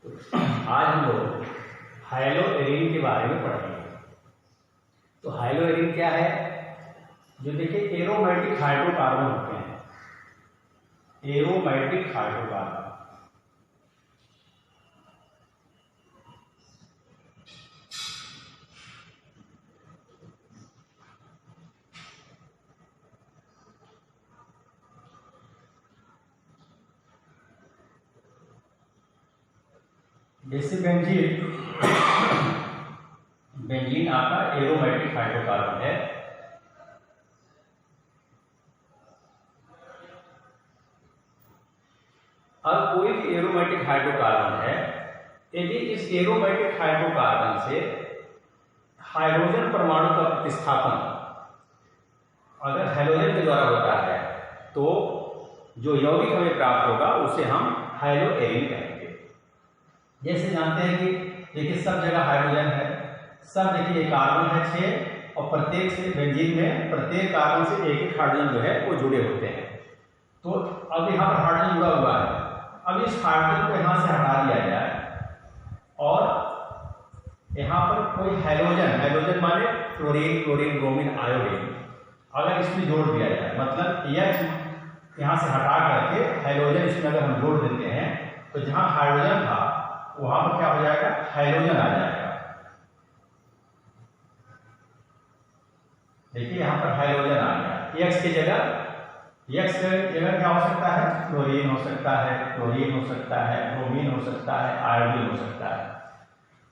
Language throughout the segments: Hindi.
आज हम लोग हाइलोएरिन के बारे में पढ़ेंगे। तो हाइलोएरिन क्या है? जो देखिए एरोमेटिक हाइड्रोकार्बन होते हैं, एरोमेटिक हाइड्रोकार्बन। जैसे बेंजीन आपका एरोमेटिक हाइड्रोकार्बन है। अब कोई भी एरोमेटिक हाइड्रोकार्बन है, यदि इस एरोमेटिक हाइड्रोकार्बन से हाइड्रोजन परमाणु का प्रतिस्थापन अगर हाइड्रोजन के द्वारा होता है तो जो यौगिक हमें प्राप्त होगा उसे हम हाइलोएरिन कहेंगे। जैसे जानते हैं कि देखिए सब जगह हाइड्रोजन है, सब देखिए कार्बन है 6 और प्रत्येक से बेंजीन में प्रत्येक कार्बन से एक एक हाइड्रोजन जो है वो जुड़े होते हैं। तो अब यहाँ पर हाइड्रोजन जुड़ा हुआ है, अब इस हाइड्रोजन को यहाँ से हटा दिया जाए और यहाँ पर कोई हाइड्रोजन, हाइड्रोजन माने क्लोरीन, क्लोरीन, ब्रोमीन, आयोडीन, अगर इसमें जोड़ दिया जाए, मतलब H यहाँ से हटा करके हाइड्रोजन इसमें अगर हम जोड़ देते हैं तो जहाँ हाइड्रोजन था वहां पर क्या हो जाएगा? हाइड्रोजन आ जाएगा। देखिए यहाँ पर हाइड्रोजन आ गया। X की जगह क्या हो सकता है? क्लोरीन हो सकता है, क्लोरीन हो सकता है, ब्रोमीन हो सकता है, आयोडीन हो सकता है।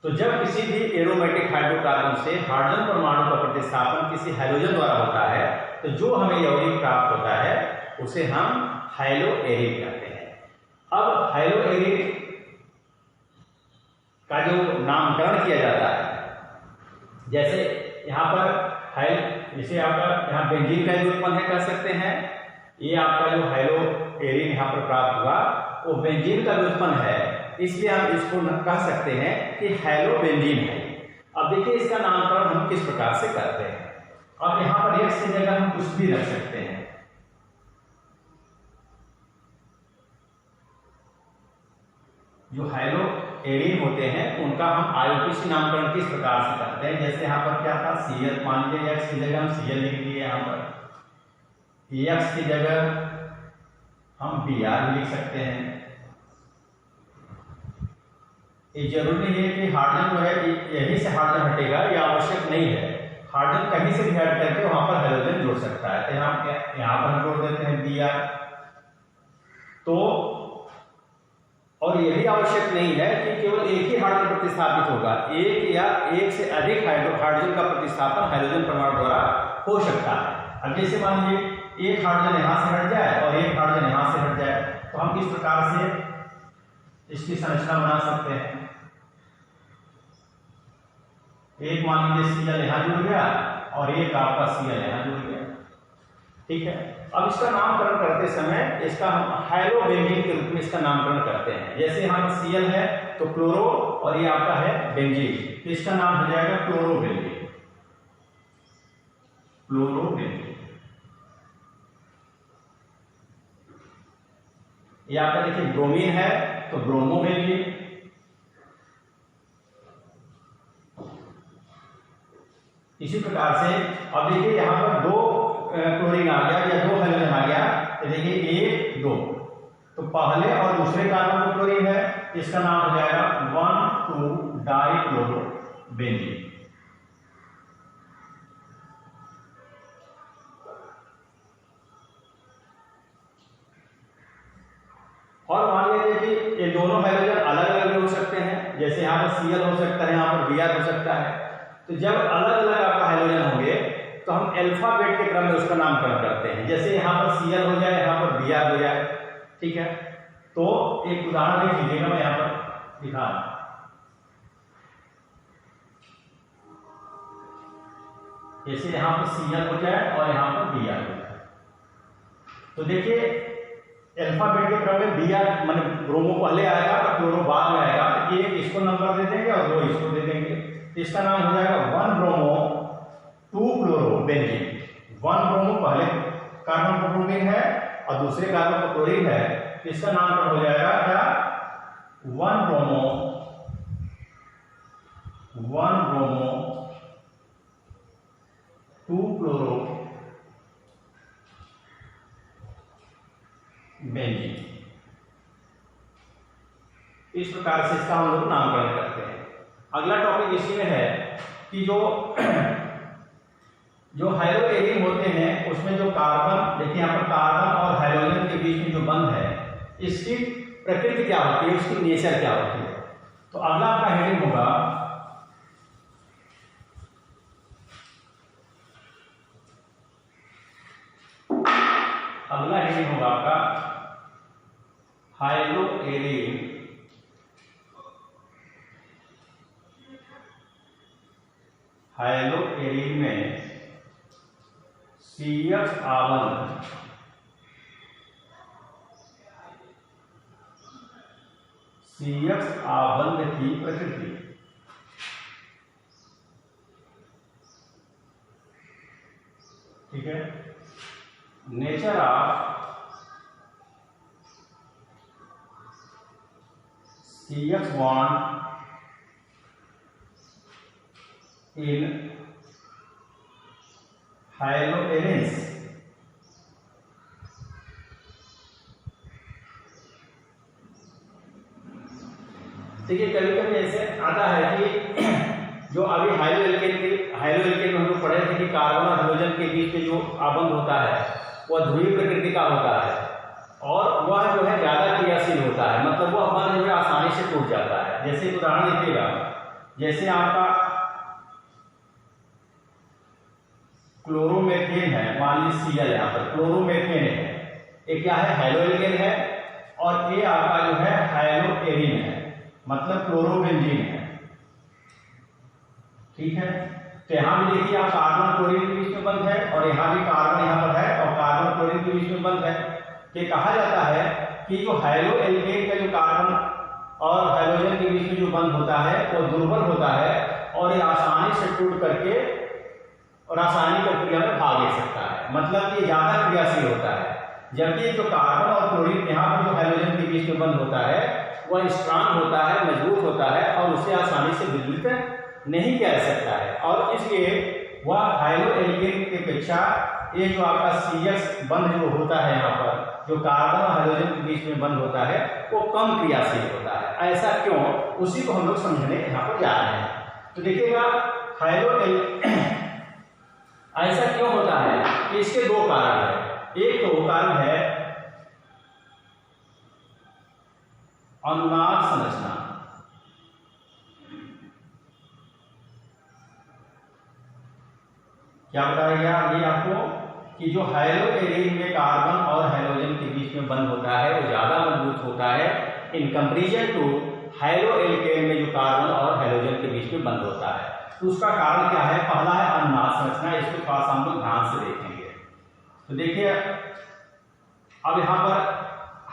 तो जब किसी भी एरोमेटिक हाइड्रोकार्बन से हाइड्रोजन परमाणु का प्रतिस्थापन किसी हाइड्रोजन द्वारा होता है तो जो हमें यौगिक प्राप्त होता है उसे हम हाइलोएरिन कहते हैं। अब हाइलोएरिन का जो नामकरण किया जाता है, जैसे यहाँ पर जैसे आपका यहाँ बेंजीन का जो उत्पन्न है कह सकते हैं, ये आपका जो हाइलोएरिन यहाँ पर प्राप्त हुआ वो बेंजीन का जो उत्पन्न है, इसलिए हम इसको कह सकते हैं कि हाइलोबेंजीन है। अब देखिए इसका नामकरण हम किस प्रकार से करते हैं। अब यहाँ पर X की जगह हम कुछ भी रख सकते हैं। जो हाइलोएरिन होते हैं उनका हम आईयूपीएसी नामकरण किस प्रकार से करते हैं। जैसे यहाँ पर क्या था? Cl, मान लीजिए X की जगह हम Cl लिख दिए, यहाँ पर X की जगह हम Br लिख सकते हैं। ये जरूरी नहीं है कि हाइड्रोजन जो है यहीं से हाइड्रोजन हटेगा, यह आवश्यक नहीं है। हाइड्रोजन कहीं से भी हट करके वहां पर हाइड्रोजन जोड़ सकता है। तो यहाँ पर हम जोड़ देते हैं Br। तो और यह भी आवश्यक नहीं है कि केवल एक ही हाइड्रोजन प्रतिस्थापित होगा, एक या एक से अधिक हाइड्रोजन का प्रतिस्थापन हाइड्रोजन परमाणु द्वारा हो सकता है। अब जैसे मान लीजिए एक हाइड्रोजन यहाँ से हट जाए और एक हाइड्रोजन यहाँ से हट जाए तो हम किस प्रकार से इसकी संरचना बना सकते हैं। एक मान लीजिए Cl यहाँ जुड़ गया और एक आपका Cl यहाँ जुड़ गया, ठीक है। अब इसका नामकरण करते समय इसका हम हाइलोबेंजीन के रूप में इसका नामकरण करते हैं। जैसे यहाँ पर Cl है तो क्लोरो और ये आपका है बेंजीन, तो इसका नाम हो जाएगा क्लोरोबेंजीन, क्लोरोबेंजीन। ये आपका देखिए ब्रोमीन है तो ब्रोमोबेंजीन। इसी प्रकार से अब देखिए यहाँ पर 2 क्लोरीन आ गया या 2 हाइड्रोजन आ गया, तो देखिए 1 2, तो पहले और दूसरे कार्बन में क्लोरीन है, इसका नाम हो जाएगा 1,2 डाइक्लोरोबेंजीन। और मान लीजिए कि ये दोनों हाइड्रोजन अलग अलग हो सकते हैं, जैसे यहाँ पर Cl हो सकता है, यहाँ पर Br हो सकता है। तो जब अलग अलग आपका हाइड्रोजन होंगे तो हम अल्फाबेट के क्रम में उसका नामकरण करते हैं। जैसे यहाँ पर Cl हो जाए, यहाँ पर Br हो जाए, ठीक है। तो एक उदाहरण देख लीजिएगा, मैं यहाँ पर दिखा रहा हूं। जैसे यहाँ पर Cl हो जाए और यहाँ पर Br हो जाए, तो देखिए अल्फाबेट के क्रम में Br माने ब्रोमो पहले आएगा और क्लोरो बाद में आएगा, तो एक इसको नंबर दे देंगे और 2 इसको दे देंगे। इसका नाम हो जाएगा 1 ब्रोमो 2 क्लोरोबेंजीन। 1 ब्रोमो पहले कार्बन पर ब्रोमीन है और दूसरे कार्बन पर क्लोरीन है, इसका नामकरण हो जाएगा क्या? 1 ब्रोमो 2 क्लोरो बेंजीन। इस प्रकार से इसका हम लोग नामकरण करते हैं। अगला टॉपिक इसी में है कि जो हाइड्रोएरिन होते हैं उसमें जो कार्बन, देखिए यहाँ पर कार्बन और हाइड्रोजन के बीच में जो बंध है इसकी प्रकृति क्या होती है, उसकी नेचर क्या होती है। तो अगला आपका हेडिंग होगा आपका हाइड्रोएरिन में CH आबंध की प्रकृति। ठीक है, nature of CH bond in hydroarenes. देखिए कभी कभी ऐसे आता है कि जो अभी हाइड्रोएल्केन में हम लोग पढ़े थे कि कार्बन और हाइड्रोजन के बीच में जो आबंध होता है वह ध्रुवीय प्रकृति का होता है और वह जो है ज्यादा क्रियाशील होता है, मतलब वह बंध जो है आसानी से टूट जाता है। जैसे उदाहरण देखिएगा, जैसे आपका क्लोरोमेथेन है, मान लीजिए Cl यहाँ पर क्लोरोमेथेन है, ये क्या है, हाइड्रोएल्केन है और ये आपका जो है हाइड्रोएरिन है, मतलब क्लोरोबेंजीन है। ठीक है, तो यहाँ भी देखिए आप कार्बन क्लोरीन के बीच में बंध है और यहाँ भी कार्बन यहाँ पर है और कार्बन क्लोरीन के बीच में बंध है। कि कहा जाता है कि जो हाइड्रोएल्केन का जो कार्बन और हाइड्रोजन के बीच में जो बंध होता है वो दुर्बल होता है और ये आसानी से टूट करके और रासायनिक प्रक्रिया में भाग ले सकता है, मतलब कि ज्यादा क्रियाशील होता है। जबकि जो कार्बन और क्लोरीन यहाँ पर जो हाइड्रोजन के बीच में बंध होता है वह स्ट्रांग होता है, मजबूत होता है और उसे आसानी से विचलित नहीं किया जा सकता है और इसलिए वह हाइड्रोएल्केन की अपेक्षा ये जो आपका CH बंध जो होता है यहाँ पर जो कार्बन और हाइड्रोजन के बीच में बंध होता है वो कम क्रियाशील होता है। ऐसा क्यों, उसी को हम लोग समझने यहाँ पर जा रहे हैं। तो देखिएगा ऐसा क्यों होता है कि इसके दो कारण है। एक तो कारण है अनुनाद संरचना। क्या बताया गया ये आपको कि जो हाइड्रोएरिन में कार्बन और हाइड्रोजन के बीच में बंध होता है वो ज्यादा मजबूत होता है इन कंपैरिजन टू हाइड्रोएल्केन में जो कार्बन और हाइड्रोजन के बीच में बंध होता है। तो उसका कारण क्या है, पहला है अनुनाद संरचना, इसको थोड़ा सा हम लोग ध्यान से देखेंगे। तो देखिए अब यहाँ पर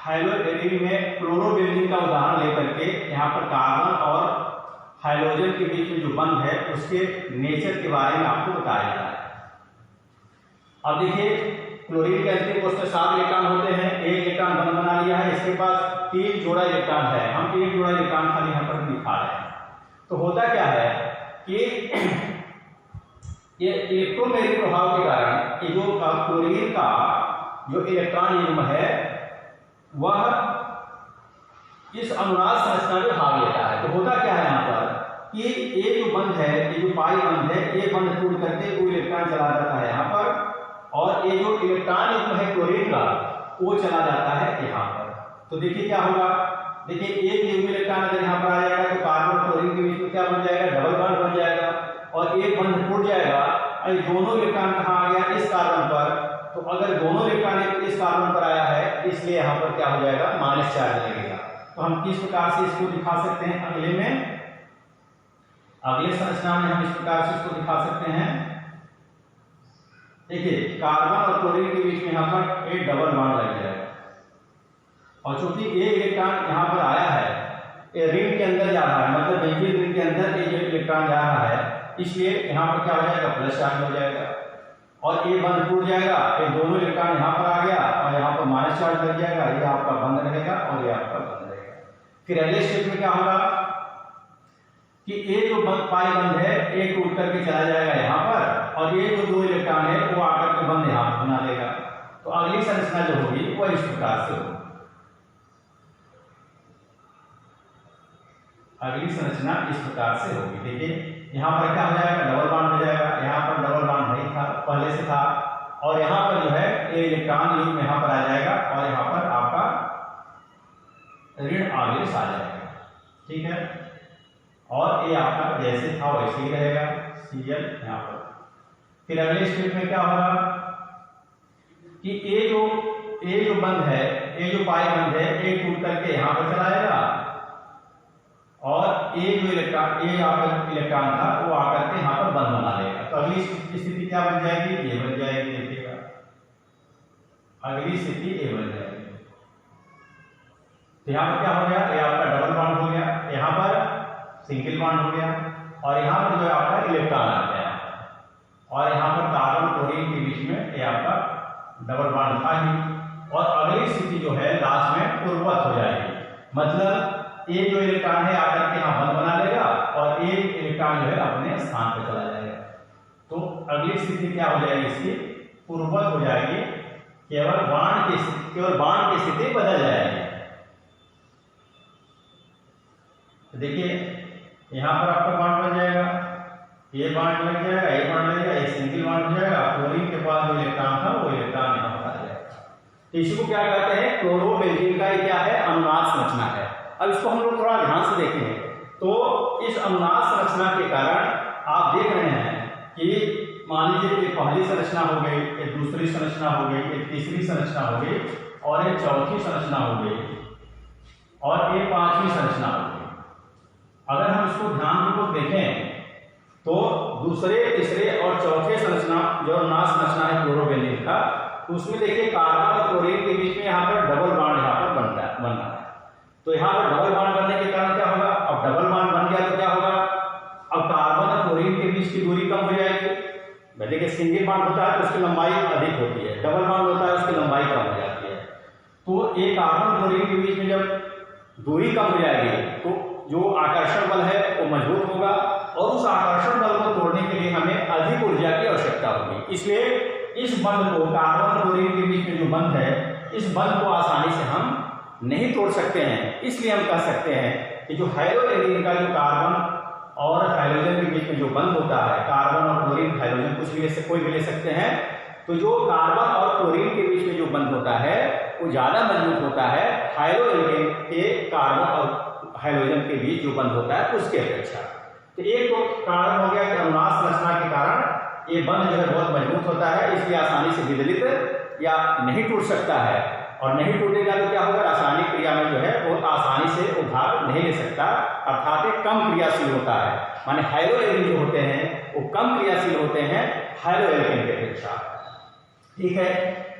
हाइड्रोएरिन में क्लोरोबेंजीन का उदाहरण लेकर के यहाँ पर कार्बन और हाइड्रोजन के बीच में जो बंध है उसके नेचर के बारे में आपको बताया जा रहा है। अब देखिए क्लोरीन के अंतिम कोष्ठ में 7 इलेक्ट्रॉन होते हैं, एक इलेक्ट्रॉन बंध बना लिया है, इसके पास 3 जोड़ा इलेक्ट्रॉन है, हम 3 जोड़ा इलेक्ट्रॉन खाली यहाँ पर दिखा रहे हैं। तो होता क्या है कि ये इलेक्ट्रोमैग्नेटिक प्रभाव के कारण ये जो क्लोरीन का जो इलेक्ट्रॉन युग्म है वह इस अनुनाद संरचना में भाग लेता है। तो होता क्या है यहाँ पर कि ये जो बंध है, ये जो पाई बंध है, ये बंध टूट करके वो इलेक्ट्रॉन चला जाता है यहाँ पर और ये जो इलेक्ट्रॉन युग्म है क्लोरीन का वो चला जाता है यहाँ पर। तो देखिए क्या होगा, देखिए एक युग्म इलेक्ट्रॉन अगर यहाँ पर आ जाएगा तो कार्बन क्लोरीन के बीच में क्या बन जाएगा, डबल बॉन्ड बन जाएगा और एक बंध टूट जाएगा। दोनों इलेक्ट्रॉन कहाँ आ गया, इस कार्बन पर। तो अगर दोनों इलेक्ट्रॉन इस कार्बन पर आया है इसलिए यहाँ पर क्या हो जाएगा, माइनस चार्ज लगेगा। तो हम किस प्रकार से इसको दिखा सकते हैं, अगले संरचना में हम इस प्रकार से इसको दिखा सकते हैं। देखिए कार्बन और क्लोरीन के बीच में यहाँ पर एक डबल बॉन्ड लग जाएगा और चूंकि ये इलेक्ट्रॉन यहाँ पर आया है, ये रिंग के अंदर जा रहा है, मतलब बेंजीन रिंग के अंदर ये जो इलेक्ट्रॉन जा रहा है, इसलिए यहाँ पर क्या हो जाएगा, प्लस चार्ज हो जाएगा और ये बंद टूट जाएगा, ये दोनों इलेक्ट्रॉन यहाँ पर आ गया और यहाँ पर माइनस चार्ज लग जाएगा, ये आपका बंद रहेगा और ये आपका बंद रहेगा। फिर अगले स्टेप में क्या होगा कि ए जो पाई बंद है ए टूट करके चला जाएगा यहाँ पर, और ये जो 2 इलेक्ट्रॉन है वो आकर के बंद यहाँ पर बना लेगा। तो अगली संरचना जो होगी वो इस प्रकार से होगी। अगली संरचना इस प्रकार से होगी। देखिए यहाँ पर क्या हो जाएगा, डबल बॉन्ड हो जाएगा। यहाँ पर डबल बॉन्ड नहीं था, पहले से था, और यहाँ पर जो है ए इलेक्ट्रॉन युग्म यहाँ पर आ जाएगा, और यहाँ पर आपका ऋण आवेश आ जाएगा। ठीक है, और ये आपका जैसे था वैसे ही रहेगा, Cl यहाँ पर। फिर अगले स्टेप में क्या होगा कि ए जो बंद है, ए जो पाई बंद है, ए टूट करके यहाँ पर चला आएगा, और ए जो इलेक्ट्रॉन था वो आकर के यहाँ पर बंद बना लेगा। तो अगली स्थिति क्या बन जाएगी, ये बन जाएगी। देखिएगा अगली स्थिति ए बन जाएगी। तो यहाँ पर क्या हो गया, ये आपका डबल बॉन्ड हो गया, यहाँ पर सिंगल बॉन्ड हो गया, और यहाँ पर जो है आपका इलेक्ट्रॉन आ गया, और यहाँ पर कार्बन क्लोरीन के बीच में ये आपका डबल बॉन्ड था ही। और अगली स्थिति जो है लास्ट में पूर्ववत हो जाएगी, मतलब ए जो इलेक्ट्रॉन है आकर के यहाँ बंद बना लेगा, और ए इलेक्ट्रॉन जो है अपने स्थान पर चला जाएगा। तो अगली स्थिति क्या हो जाएगी, इसकी पूर्ववत हो जाएगी, केवल बाण की स्थिति बदल जाएगी। तो देखिए यहाँ पर आपका बॉन्ड बन जाएगा, ये बॉन्ड लग जाएगा, ये बॉन्ड लगेगा, ये सिंगल बॉन्ड हो जाएगा। क्लोरीन के पास जो इलेक्ट्रॉन था वो इलेक्ट्रॉन यहाँ पर आ जाएगा। तो इसको क्या कहते हैं, क्लोरोबेंजीन का क्या है, अनुनाद संरचना है। अब इसको हम लोग थोड़ा ध्यान से देखेंगे तो इस अनुनाद संरचना के कारण आप देख रहे हैं कि मान लीजिए कि पहली संरचना हो गई, एक दूसरी संरचना हो गई, एक तीसरी संरचना हो गई, और एक चौथी संरचना हो गई, और एक पांचवी संरचना हो गई। अगर हम इसको ध्यानपूर्वक देखें तो दूसरे, तीसरे और चौथे संरचना जो अनुनाद संरचना है क्लोरोबेंजीन का, तो उसमें देखिए कार्बन और क्लोरीन के बीच में यहाँ पर डबल बॉन्ड यहाँ पर बन रहा है। तो यहाँ पर डबल बॉन्ड बनने के कारण क्या होगा, अब डबल बॉन्ड बन गया तो क्या होगा, अब कार्बन और क्लोरीन के बीच की दूरी कम हो जाएगी। देखिए सिंगल बॉन्ड होता है तो उसकी लंबाई अधिक होती है, डबल बॉन्ड होता है उसकी लंबाई कम हो जाती है। तो एक कार्बन क्लोरीन के बीच में जब दूरी कम हो जाएगी तो जो आकर्षण बल है वो मजबूत होगा, और उस आकर्षण बल को तोड़ने के लिए हमें अधिक ऊर्जा की आवश्यकता होगी। इसलिए इस बंध को, कार्बन क्लोरीन के बीच में जो बंध है, इस बंध को आसानी से हम नहीं तोड़ सकते हैं। इसलिए हम कह सकते हैं कि जो हाइड्रोजन का जो कार्बन और हाइड्रोजन के बीच में जो बंध होता है, कार्बन और क्लोरीन, हाइड्रोजन कुछ भी कोई भी ले सकते हैं, तो जो कार्बन और क्लोरीन के बीच में जो बंध होता है वो ज्यादा मजबूत होता है हाइड्रोजन के कार्बन और हाइड्रोजन के बीच जो बंध होता है उसके अपेक्षा। तो एक तो कारण हो गया कि अनुनाद संरचना के कारण ये बंध जो है बहुत मजबूत होता है, इसलिए आसानी से विदलित या नहीं टूट सकता है, और नहीं टूटेगा तो क्या होगा, रासायनिक क्रिया में जो है वो आसानी से वो भाग नहीं ले सकता, अर्थात एक कम क्रियाशील होता है। माने हाइड्रोजन जो होते हैं वो कम क्रियाशील होते हैं हाइड्रोजन के अपेक्षा। ठीक है,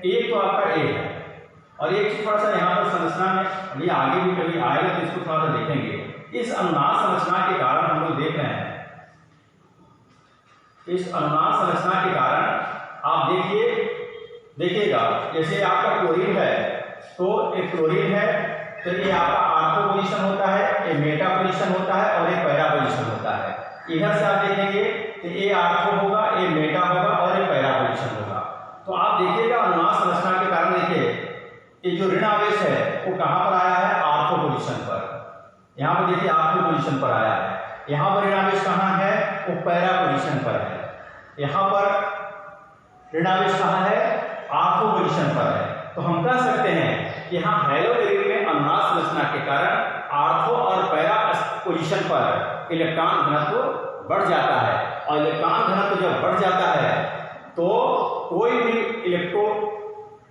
एक तो आपका ए है, और एक चीज थोड़ा सा यहाँ पर संरचना में अभी आगे भी कभी आएगा तो इसको थोड़ा सा देखेंगे। इस अनुनाद संरचना के कारण हम लोग देख रहे हैं, इस अनुनाद संरचना के कारण आप देखिएगा जैसे आपका क्लोरीन है तो एक क्लोरीन है तो ये आपका आर्थो पोजीशन होता है, एक मेटा पोजीशन होता है, और एक पैरा पोजीशन होता है। इधर से आप देखेंगे तो ये आर्थो होगा, ये मेटा होगा, और एक पैरा पोजीशन होगा। तो आप देखिएगा अनुनाद संरचना के कारण देखिए ये जो ऋण आवेश है वो कहां पर आया है, आर्थो पोजीशन पर। यहाँ पर देखिए आर्थो पोजीशन पर आया है। यहाँ पर ऋण आवेश कहाँ है, वो पैरा पोजीशन पर है। यहाँ पर ऋण आवेश कहाँ है, आर्थो पोजीशन पर है। तो हम कह सकते हैं कि यहाँ हाइड्रोजन में अनुनाद संरचना के कारण आर्थो और पैरा पोजीशन पर इलेक्ट्रॉन घनत्व बढ़ जाता है, और इलेक्ट्रॉन घनत्व जब बढ़ जाता है तो कोई भी इलेक्ट्रोफिलिक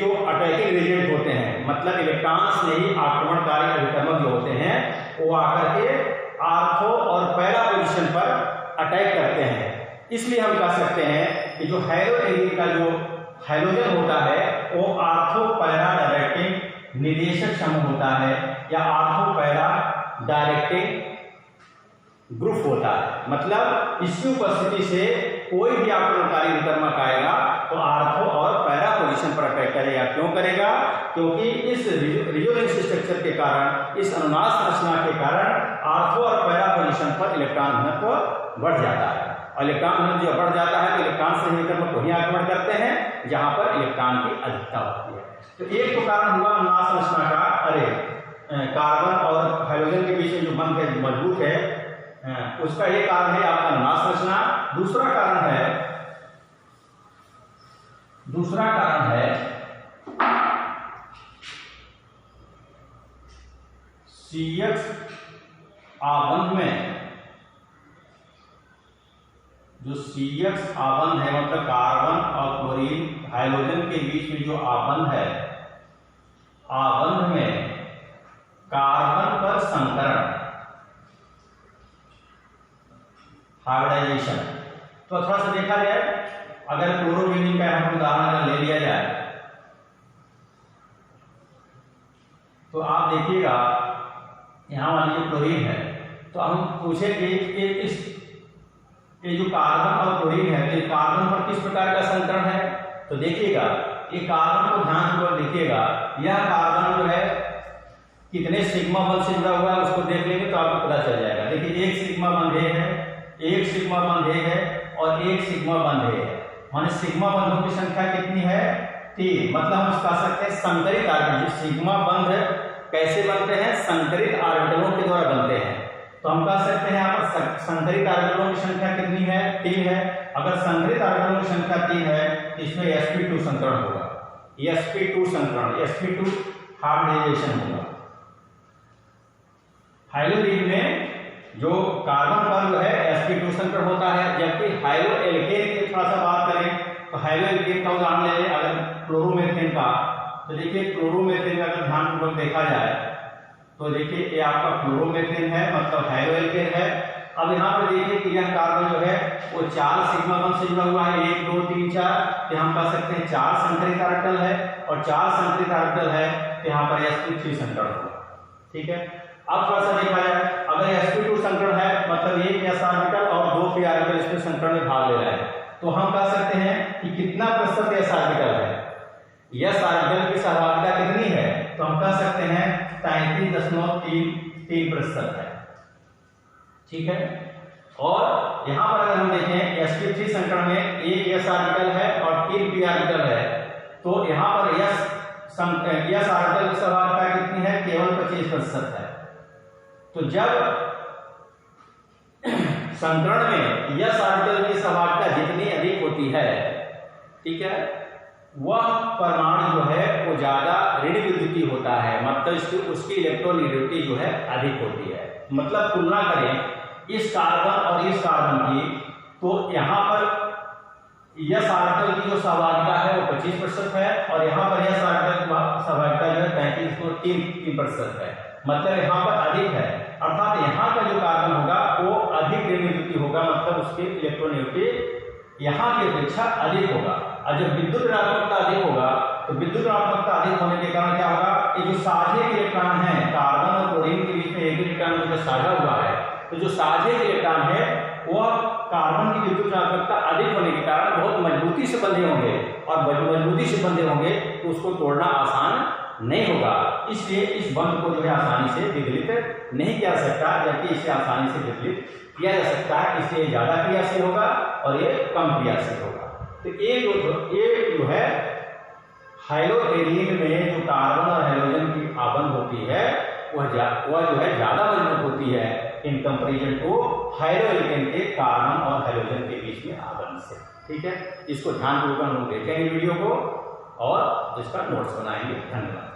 जो अटैकिंग एजेंट होते हैं, मतलब इलेक्ट्रॉन्स में ही आक्रमणकारी अभिकर्मक जो होते हैं, वो आकर के आर्थो और पैरा पोजीशन पर अटैक करते हैं। इसलिए हम कह सकते हैं कि जो हाइड्रोजन का जो हाइड्रोजन होता है वो आर्थो पैरा डायरेक्टिंग निदेशक समूह होता है, या आर्थो पैरा डायरेक्टिंग ग्रुप होता है। मतलब इसकी उपस्थिति से कोई भी आक्रमणकारी विकर्मक आएगा तो आर्थो और पैरा पोजीशन पर अटैक करेगा। क्यों करेगा? क्योंकि इस रिजोनेंस स्ट्रक्चर के कारण, इस अनुनाद संरचना के कारण आर्थो और पैरा पोजीशन पर इलेक्ट्रॉन घनत्व बढ़ जाता है, और इलेक्ट्रॉन घनत्व जब बढ़ जाता है तो इलेक्ट्रॉन से विकर्मक वही आक्रमण करते हैं जहां पर इलेक्ट्रॉन की अधिकता होती है। तो एक तो कारण हुआ अनुनाद संरचना का, कार्बन और हाइड्रोजन के बीच में जो बंध है मजबूत है, उसका ये कारण है आपका अनुनाद संरचना। दूसरा कारण है CX आबंध में, जो CX आबंध है मतलब कार्बन और क्लोरीन हाइड्रोजन के बीच में जो आबंध है, आबंध में कार्बन पर संकरण, हाइब्रिडाइजेशन। तो थोड़ा सा देखा जाए, अगर क्लोरोबेंजीन का हम उदाहरण ले लिया जाए तो आप देखिएगा यहां वाली जो क्लोरीन है, तो हम पूछेंगे कि इस ये जो कार्बन और क्लोरीन है, ये कार्बन पर किस प्रकार का संकरण है। तो देखिएगा ये कार्बन को ध्यान से देखिएगा, यह कार्बन जो है कितने सिग्मा बंध से जुड़ा हुआ है उसको देख लेंगे तो आपको पता चल जाएगा। देखिए एक सिग्मा बंध है, एक सिग्मा बंध है और एक सिग्मा बंध है, माने सिग्मा बंधों की संख्या कितनी है? 3। मतलब हम कह सकते हैं संकरित आर्बिटल। सिग्मा बंध कैसे बनते हैं? संकरित आर्बिटलों के द्वारा बनते हैं। तो हम कह सकते हैं यहाँ पर संकरित आर्बिटलों की संख्या कितनी है? 3 है। अगर संकरित आर्बिटलों की संख्या 3 है तो इसमें sp2 संकरण होगा, sp2 संकरण, sp2 हाइब्रिडाइजेशन होगा। हाइड्रोजन में जो कार्बन पर जो है sp2 संकरण होता है, जबकि हाइड्रोएल्केन की थोड़ा सा बात करें तो हाइड्रोएल्केन का उदाहरण ले लें अगर क्लोरोमेथेन का, तो देखिए क्लोरोमेथेन का अगर ध्यानपूर्वक देखा जाए तो देखिए ये आपका क्लोरोमेथेन है, मतलब हाइड्रोएल्केन है। अब यहाँ पर देखिए कि यह कार्बन जो है वो 4 सिग्मा बंध से जुड़ा हुआ है, 1 2 3 4, हम कह सकते हैं 4 संकरित आर्बिटल है, और 4 संकरित आर्बिटल है तो यहाँ पर sp3 संकरण होगा। ठीक है, अब थोड़ा सा देखा जाए, अगर sp2 संकरण है मतलब एक s ऑर्बिटल और 2 p ऑर्बिटल इसमें संकरण में भाग ले रहा है, तो हम कह सकते हैं कि कितना प्रतिशत s ऑर्बिटल है, s ऑर्बिटल की सहभागिता कितनी है? तो हम कह सकते हैं 33.33% है। ठीक है, और यहां पर अगर हम देखें sp3 संकरण में एक s ऑर्बिटल है और 3 p ऑर्बिटल है, तो यहां पर s ऑर्बिटल की सहभागिता कितनी है? केवल 25% है। तो जब संकरण में s ऑर्बिटल की सहभागिता जितनी अधिक होती है, ठीक है, वह परमाणु जो है वो ज्यादा ऋण विद्युतीय होता है, मतलब उसकी इलेक्ट्रोनेगेटिविटी जो है अधिक होती है। मतलब तुलना करें इस कार्बन और इस कार्बन की, तो यहाँ पर s ऑर्बिटल की जो सहभागिता है वो 25% है, और यहाँ पर s ऑर्बिटल की सहभागिता जो है 33.3% है, मतलब यहाँ पर अधिक है। अर्थात यहाँ का जो कार्बन होगा वो अधिक ऋण विद्युतीय होगा, मतलब उसकी इलेक्ट्रोनेगेटिविटी यहाँ की अपेक्षा अधिक होगा। और जब विद्युत ऋणात्मकता अधिक होगा तो विद्युत ऋणात्मकता अधिक होने के कारण क्या होगा, ये जो साझे इलेक्ट्रॉन है कार्बन और क्लोरीन के बीच में एक इलेक्ट्रॉन जो साझा हुआ है, तो जो साझे इलेक्ट्रॉन है वह कार्बन की विद्युत ऋणात्मकता अधिक होने के कारण बहुत मजबूती से बंधे होंगे, और मजबूती से बंधे होंगे तो उसको तोड़ना आसान नहीं होगा। इसलिए इस बंध को जो है आसानी से विदलित नहीं किया जा सकता, जबकि इसे आसानी से विदलित किया जा सकता है। इसलिए ज्यादा क्रियाशील होगा और ये कम क्रियाशील होगा। तो ये जो है हाइड्रोएरिन में जो कार्बन और हाइड्रोजन की आबंध होती है वह जो है ज्यादा मजबूत होती है इन कंपैरिजन टू हाइड्रोएल्केन के कार्बन और हाइड्रोजन के बीच में आबंध से। ठीक है, इसको ध्यानपूर्वक हम लोग देखेंगे वीडियो को और इसका नोट्स बनाएंगे। धन्यवाद।